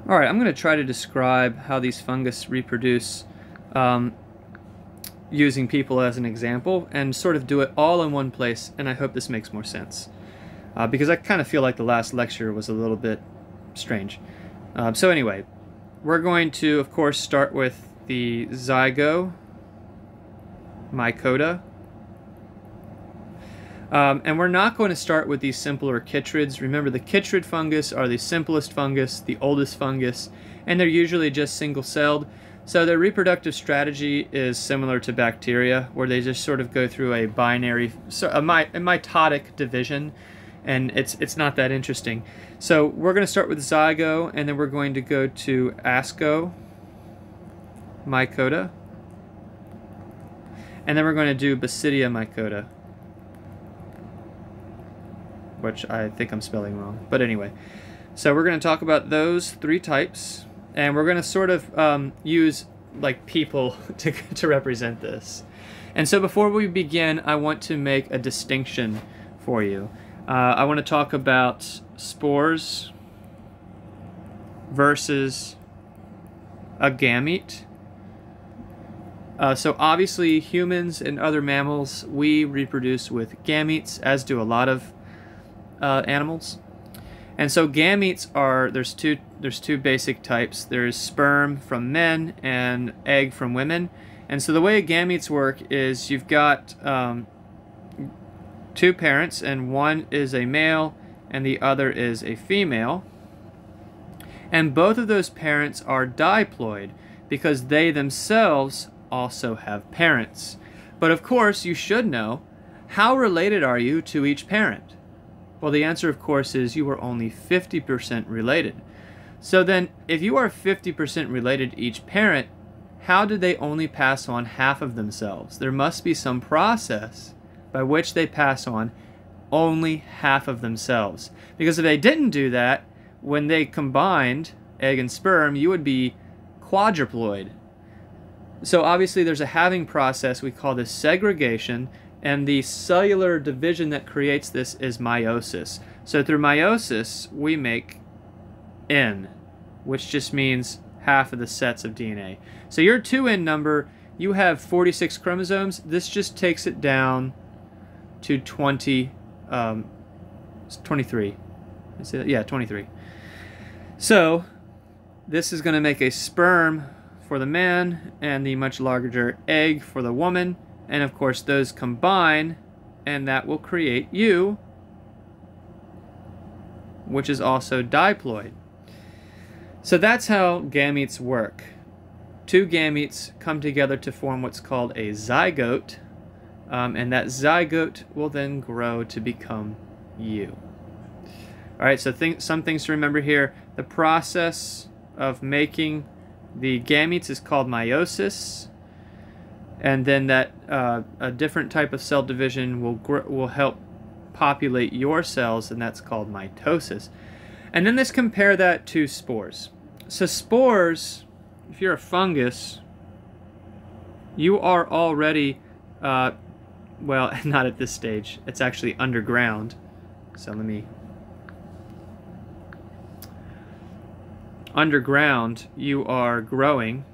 Alright, I'm going to try to describe how these fungus reproduce using people as an example, and sort of do it all in one place, and I hope this makes more sense. Because I kind of feel like the last lecture was a little bit strange. So anyway, we're going to, of course, start with the Zygo-mycota. And we're not going to start with these simpler chytrids. Remember, the chytrid fungus are the simplest fungus, the oldest fungus, and they're usually just single-celled. So their reproductive strategy is similar to bacteria, where they just sort of go through a binary, a mitotic division, and it's not that interesting. So we're going to start with zygo, and then we're going to go to Ascomycota, and then we're going to do Basidiomycota, which I think I'm spelling wrong. But anyway, so we're going to talk about those three types, and we're going to sort of use like people to represent this. And so before we begin, I want to make a distinction for you. I want to talk about spores versus a gamete. So obviously humans and other mammals, we reproduce with gametes, as do a lot of animals. And so gametes are, there's two basic types. There's sperm from men and egg from women. And so the way gametes work is you've got two parents, and one is a male and the other is a female. And both of those parents are diploid because they themselves also have parents. But of course, you should know, how related are you to each parent? Well, the answer, of course, is you are only 50% related. So then, if you are 50% related to each parent, how did they only pass on half of themselves? There must be some process by which they pass on only half of themselves. Because if they didn't do that, when they combined egg and sperm, you would be quadruploid. So obviously there's a halving process, we call this segregation, and the cellular division that creates this is meiosis. So through meiosis, we make N, which just means half of the sets of DNA. So your 2N number, you have 46 chromosomes. This just takes it down to 23. Yeah, 23. So this is going to make a sperm for the man and the much larger egg for the woman. And of course those combine, and that will create you, which is also diploid. So that's how gametes work. Two gametes come together to form what's called a zygote, and that zygote will then grow to become you. Alright, so some things to remember here. The process of making the gametes is called meiosis. And then that a different type of cell division will help populate your cells, and that's called mitosis. And then let's compare that to spores. So spores, if you're a fungus, you are already, well, not at this stage. It's actually underground. So let me... Underground, you are growing.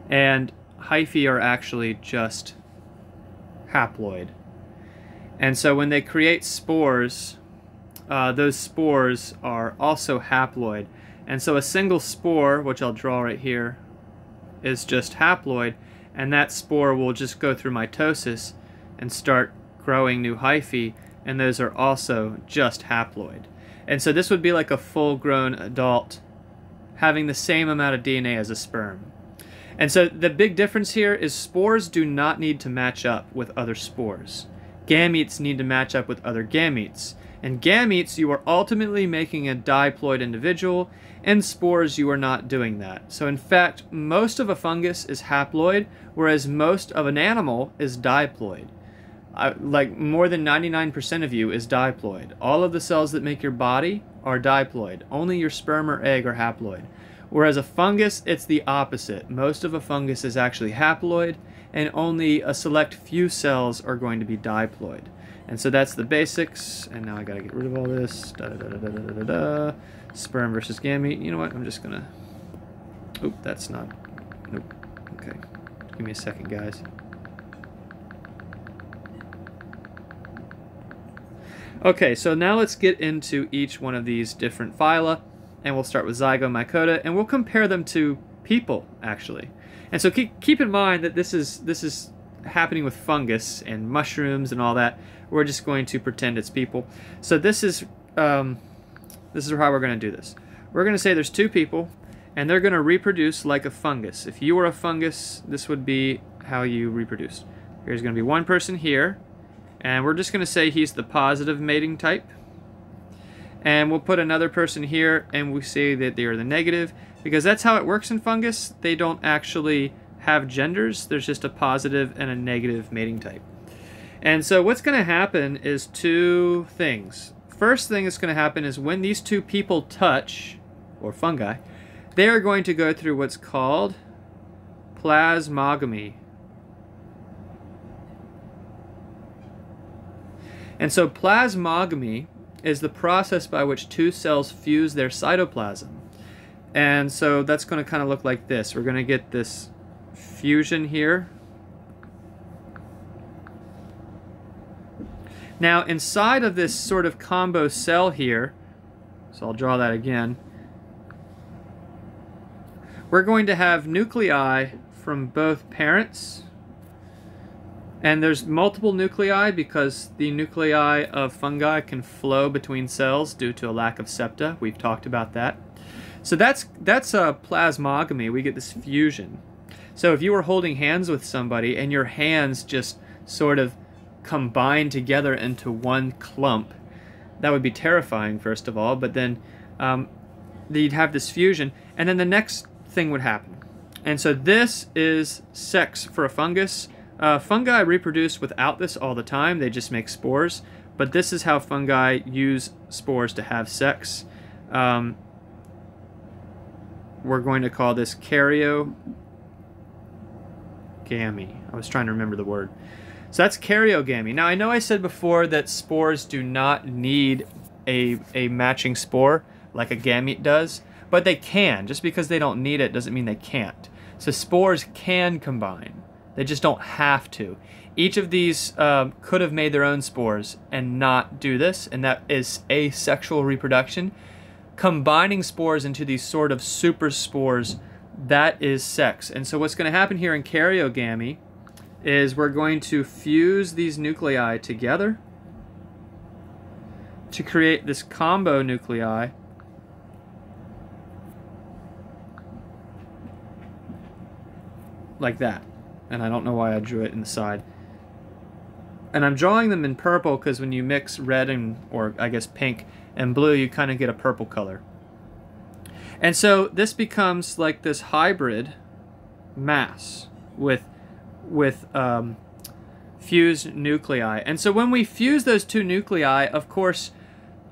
And hyphae are actually just haploid. And so when they create spores, those spores are also haploid. And so a single spore, which I'll draw right here, is just haploid, and that spore will just go through mitosis and start growing new hyphae, and those are also just haploid. And so this would be like a full-grown adult having the same amount of DNA as a sperm. And so the big difference here is spores do not need to match up with other spores. Gametes need to match up with other gametes. In gametes, you are ultimately making a diploid individual. In spores, you are not doing that. So in fact, most of a fungus is haploid, whereas most of an animal is diploid. Like more than 99% of you is diploid. All of the cells that make your body are diploid. Only your sperm or egg are haploid. Whereas a fungus, it's the opposite. Most of a fungus is actually haploid, and only a select few cells are going to be diploid. And so that's the basics, and now I gotta get rid of all this. Sperm versus gamete. You know what? I'm just gonna... Oop, that's not... Nope. Okay. Give me a second, guys. Okay, so now let's get into each one of these different phyla, and we'll start with Zygomycota, and we'll compare them to people, actually. And so keep in mind that this is happening with fungus and mushrooms and all that. We're just going to pretend it's people. So this is how we're going to do this. We're going to say there's two people, and they're going to reproduce like a fungus. If you were a fungus, this would be how you reproduced. There's going to be one person here, and we're just going to say he's the positive mating type. And we'll put another person here, and we say that they are the negative, because that's how it works in fungus. They don't actually have genders. There's just a positive and a negative mating type. And so what's going to happen is two things. First thing that's going to happen is when these two people touch, or fungi, they are going to go through what's called plasmogamy. And so plasmogamy is the process by which two cells fuse their cytoplasm. And so that's going to kind of look like this. We're going to get this fusion here. Now inside of this sort of combo cell here, so I'll draw that again, we're going to have nuclei from both parents. And there's multiple nuclei because the nuclei of fungi can flow between cells due to a lack of septa. We've talked about that. So that's a plasmogamy. We get this fusion. So if you were holding hands with somebody and your hands just sort of combine together into one clump, that would be terrifying, first of all. But then you'd have this fusion, and then the next thing would happen. And so this is sex for a fungus. Fungi reproduce without this all the time. They just make spores. But this is how fungi use spores to have sex. We're going to call this karyogamy. I was trying to remember the word. So that's karyogamy. Now I know I said before that spores do not need a matching spore like a gamete does, but they can. Just because they don't need it doesn't mean they can't. So spores can combine. They just don't have to. Each of these could have made their own spores and not do this, and that is asexual reproduction. Combining spores into these sort of super spores, that is sex. And so what's going to happen here in karyogamy is we're going to fuse these nuclei together to create this combo nuclei. Like that. And I don't know why I drew it in the side. And I'm drawing them in purple because when you mix red and, or I guess pink and blue, you kind of get a purple color. And so this becomes like this hybrid mass with fused nuclei. And so when we fuse those two nuclei, of course,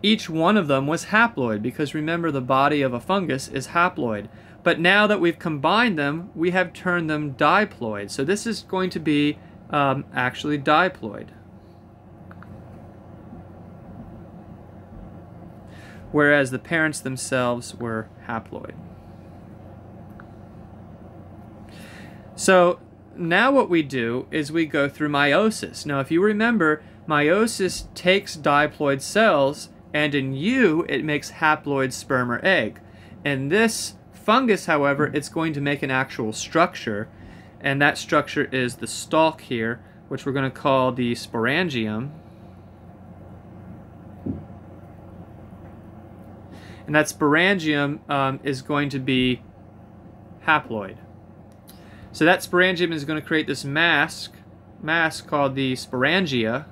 each one of them was haploid, because remember, the body of a fungus is haploid. But now that we've combined them, we have turned them diploid. So this is going to be actually diploid. Whereas the parents themselves were haploid. So now what we do is we go through meiosis. Now if you remember, meiosis takes diploid cells, and in you it makes haploid sperm or egg. And this fungus, however, it's going to make an actual structure, and that structure is the stalk here, which we're going to call the sporangium. And that sporangium is going to be haploid. So that sporangium is going to create this mass called the sporangia.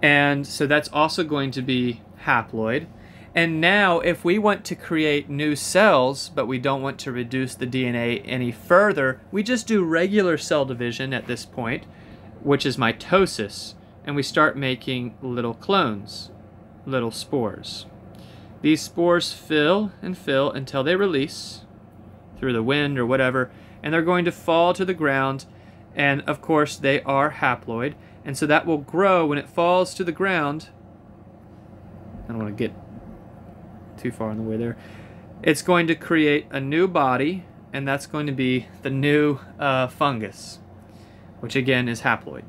And so that's also going to be haploid. And now if we want to create new cells, but we don't want to reduce the DNA any further, we just do regular cell division at this point, which is mitosis, and we start making little clones, little spores. These spores fill and fill until they release through the wind or whatever, and they're going to fall to the ground, And of course they are haploid, and so that will grow when it falls to the ground. I don't want to get too far in the way there. It's going to create a new body, and that's going to be the new fungus, which again is haploid.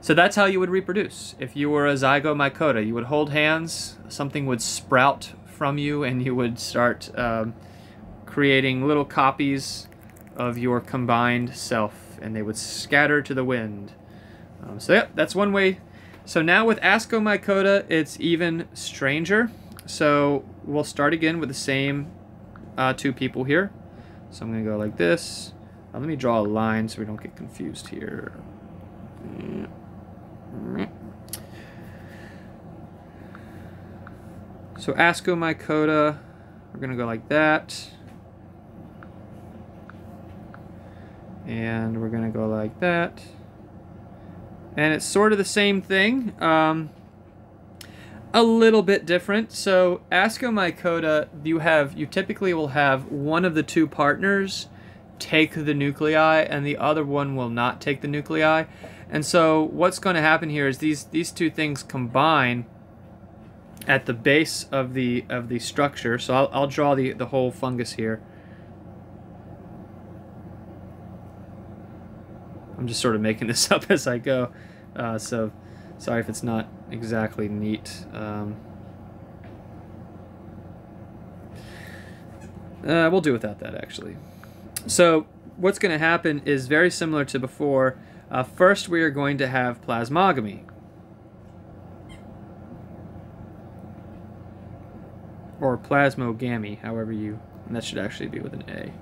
So that's how you would reproduce. If you were a Zygomycota, you would hold hands, something would sprout from you, and you would start creating little copies of your combined self, and they would scatter to the wind. So yeah, that's one way. So now with Ascomycota, it's even stranger. So we'll start again with the same two people here. So I'm going to go like this. Let me draw a line so we don't get confused here. So Ascomycota, we're going to go like that. And we're going to go like that. And it's sort of the same thing, a little bit different. So Ascomycota, you typically will have one of the two partners take the nuclei, and the other one will not take the nuclei. And so what's going to happen here is these two things combine at the base of the structure. So I'll draw the whole fungus here. I'm just sort of making this up as I go, so sorry if it's not exactly neat. We'll do without that, actually. So what's going to happen is very similar to before. First, we are going to have plasmogamy. Or plasmogamy, however you... And that should actually be with an A.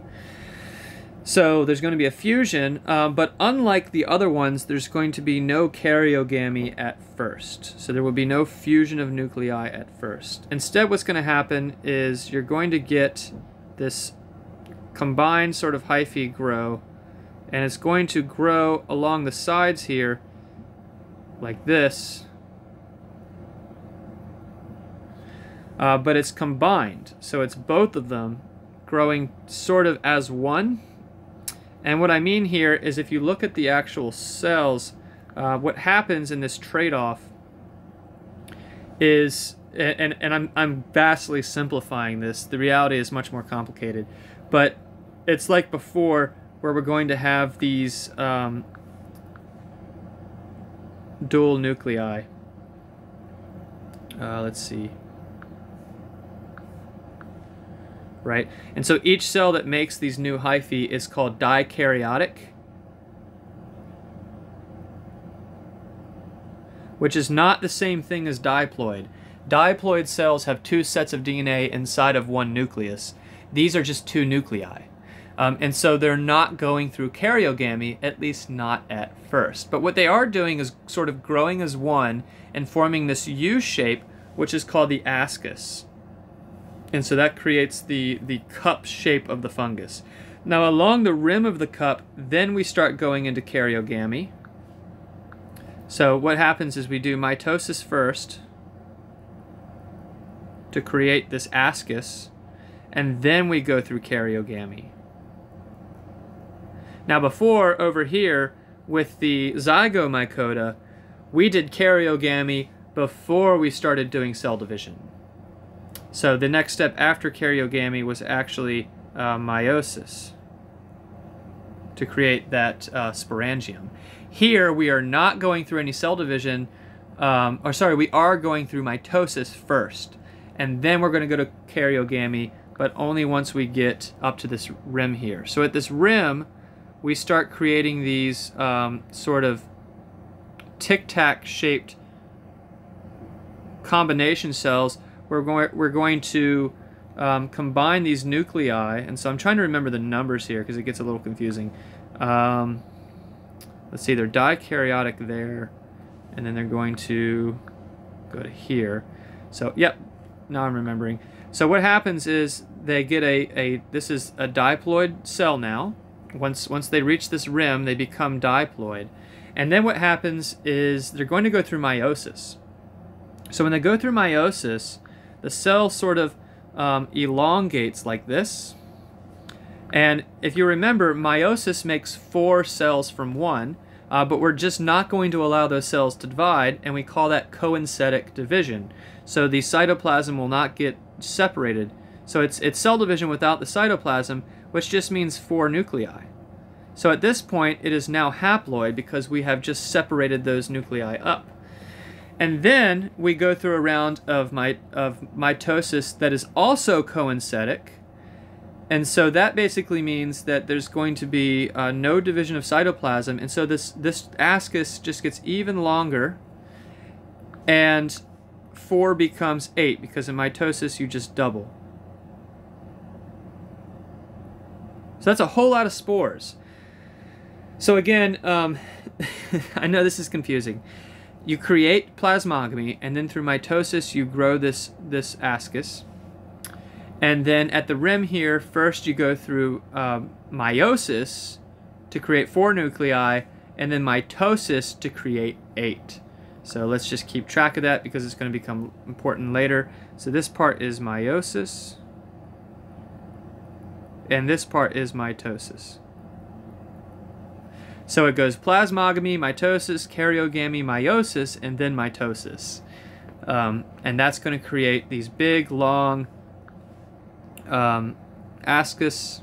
So there's going to be a fusion, but unlike the other ones, there's going to be no karyogamy at first. So there will be no fusion of nuclei at first. Instead, what's going to happen is you're going to get this combined sort of hyphae grow, and it's going to grow along the sides here like this. But it's combined, so it's both of them growing sort of as one. And what I mean here is if you look at the actual cells, what happens in this trade-off is, and I'm vastly simplifying this, the reality is much more complicated, but it's like before where we're going to have these dual nuclei. Let's see. Right? And so each cell that makes these new hyphae is called dikaryotic, which is not the same thing as diploid. Diploid cells have two sets of DNA inside of one nucleus. These are just two nuclei. And so they're not going through karyogamy, at least not at first. But what they are doing is sort of growing as one and forming this U shape, which is called the ascus. And so that creates the cup shape of the fungus. Now along the rim of the cup, then we start going into karyogamy. So what happens is we do mitosis first to create this ascus, and then we go through karyogamy. Now before, over here, with the Zygomycota, we did karyogamy before we started doing cell division. So the next step after karyogamy was actually meiosis to create that sporangium. Here we are not going through any cell division, we are going through mitosis first, and then we're going to go to karyogamy, but only once we get up to this rim here. So at this rim, we start creating these sort of tic-tac shaped combination cells. We're going to combine these nuclei, and so I'm trying to remember the numbers here because it gets a little confusing. Let's see, they're dikaryotic there, and then they're going to go to here. So, yep, now I'm remembering. So what happens is they get this is a diploid cell now. Once they reach this rim, they become diploid. And then what happens is they're going to go through meiosis. So when they go through meiosis, the cell sort of elongates like this, And if you remember, meiosis makes 4 cells from 1, but we're just not going to allow those cells to divide, and we call that coencetic division. So the cytoplasm will not get separated. So it's cell division without the cytoplasm, which just means 4 nuclei. So at this point, it is now haploid because we have just separated those nuclei up. And then we go through a round of mitosis that is also coencetic. And so that basically means that there's going to be no division of cytoplasm. And so this ascus just gets even longer. And 4 becomes 8 because in mitosis you just double. So that's a whole lot of spores. So again, I know this is confusing. You create plasmogamy, and then through mitosis you grow this ascus. And then at the rim here, first you go through meiosis to create 4 nuclei, and then mitosis to create 8. So let's just keep track of that because it's going to become important later. So this part is meiosis, and this part is mitosis. So it goes plasmogamy, mitosis, karyogamy, meiosis, and then mitosis. And that's going to create these big, long ascus.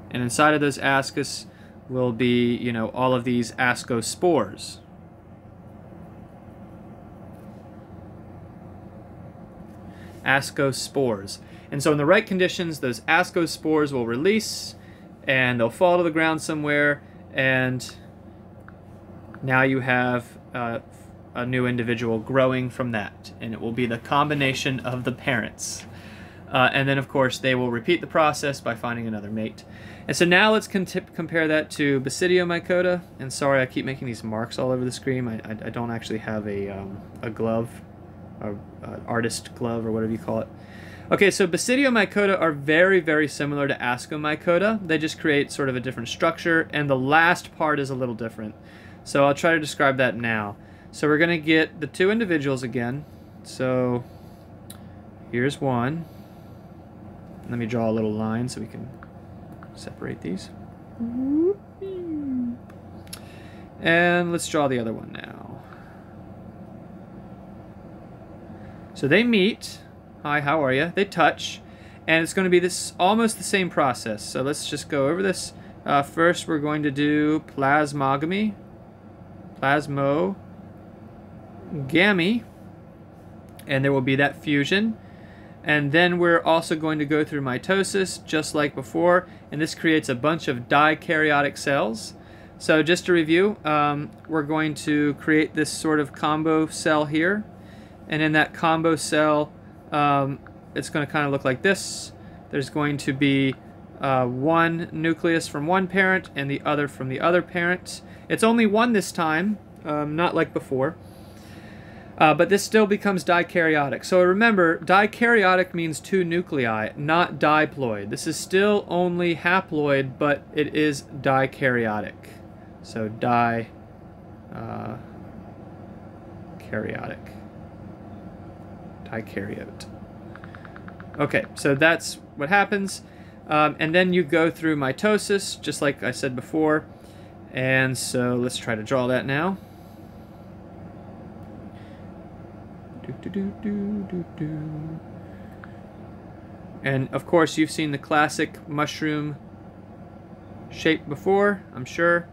And inside of those ascus will be, you know, all of these ascospores. Ascospores. And so in the right conditions, those ascospores will release, and they'll fall to the ground somewhere. And now you have a new individual growing from that, and it will be the combination of the parents. And then, of course, they will repeat the process by finding another mate. And so now let's compare that to Basidiomycota. And sorry, I keep making these marks all over the screen. I don't actually have a glove, an artist glove, or whatever you call it. Okay, so Basidiomycota are very, very similar to Ascomycota. They just create sort of a different structure, and the last part is a little different. So I'll try to describe that now. So we're going to get the 2 individuals again. So here's one. Let me draw a little line so we can separate these. And let's draw the other one now. So they meet. Hi, how are you? They touch, and it's going to be this almost the same process. So let's just go over this. First, we're going to do plasmogamy, plasmogamy, and there will be that fusion. And then we're also going to go through mitosis, just like before, and this creates a bunch of dikaryotic cells. So just to review, we're going to create this sort of combo cell here, and in that combo cell, it's going to kind of look like this. There's going to be one nucleus from one parent and the other from the other parent. It's only one this time, not like before. But this still becomes dikaryotic. So remember, dikaryotic means 2 nuclei, not diploid. This is still only haploid, but it is dikaryotic. So dikaryotic. Dikaryote. Okay, so that's what happens. And then you go through mitosis, just like I said before. And so let's try to draw that now. And of course, you've seen the classic mushroom shape before, I'm sure.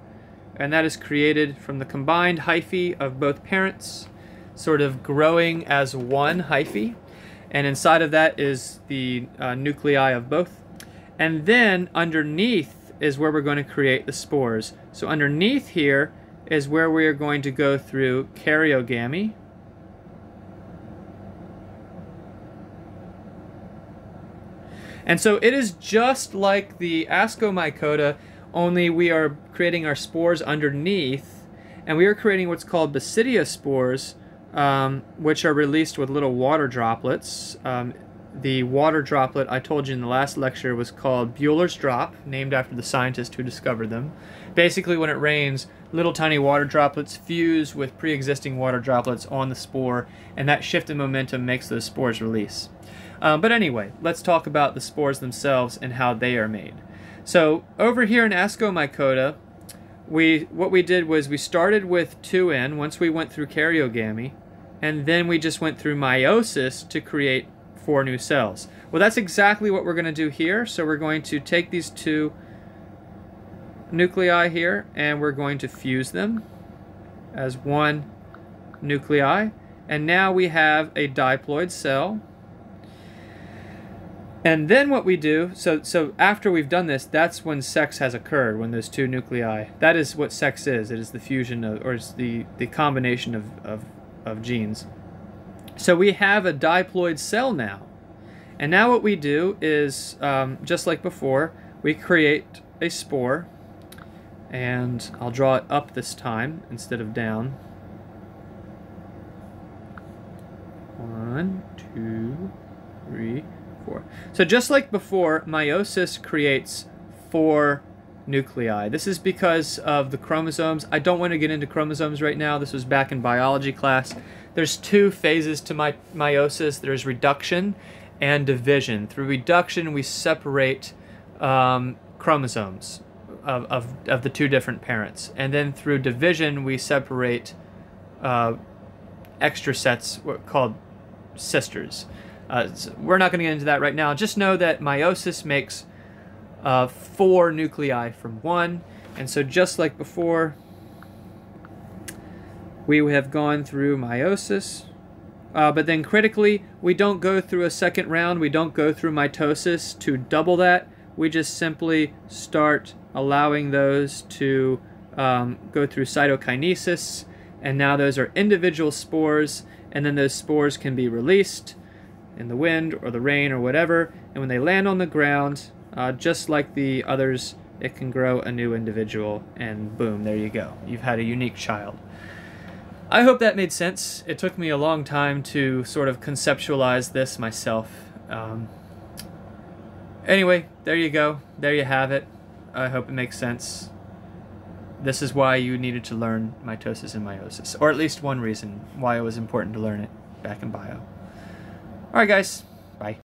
And that is created from the combined hyphae of both parents, sort of growing as one hyphae, and inside of that is the nuclei of both. And then underneath is where we're going to create the spores. So underneath here is where we are going to go through karyogamy, and so it is just like the Ascomycota, only we are creating our spores underneath, and we are creating what's called Basidia Spores, which are released with little water droplets. The water droplet I told you in the last lecture was called Bueller's Drop, named after the scientist who discovered them. Basically, when it rains, little tiny water droplets fuse with pre-existing water droplets on the spore, and that shift in momentum makes those spores release. But anyway, let's talk about the spores themselves and how they are made. So over here in Ascomycota, what we did was we started with 2N once we went through karyogamy, and then we just went through meiosis to create 4 new cells. Well, that's exactly what we're going to do here. So we're going to take these 2 nuclei here, and we're going to fuse them as 1 nuclei, and now we have a diploid cell. And then what we do, so after we've done this, that's when sex has occurred, when those 2 nuclei. That is what sex is. It is the fusion of, or it's the combination of genes. So we have a diploid cell now. And now what we do is, just like before, we create a spore. And I'll draw it up this time instead of down. 1, 2, 3, 4. So just like before, meiosis creates 4 nuclei. This is because of the chromosomes. I don't want to get into chromosomes right now. This was back in biology class. There's 2 phases to meiosis. There's reduction and division. Through reduction, we separate chromosomes of the 2 different parents. And then through division, we separate extra sets called sisters. So we're not going to get into that right now. Just know that meiosis makes 4 nuclei from 1. And so just like before, we have gone through meiosis. But then critically, we don't go through a second round. We don't go through mitosis to double that. We just simply start allowing those to go through cytokinesis. And now those are individual spores. And then those spores can be released in the wind or the rain or whatever, and when they land on the ground, just like the others, it can grow a new individual, and boom, there you go. You've had a unique child. I hope that made sense. It took me a long time to sort of conceptualize this myself. Anyway, there you go. There you have it. I hope it makes sense. This is why you needed to learn mitosis and meiosis, or at least one reason why it was important to learn it back in bio. Alright guys, bye.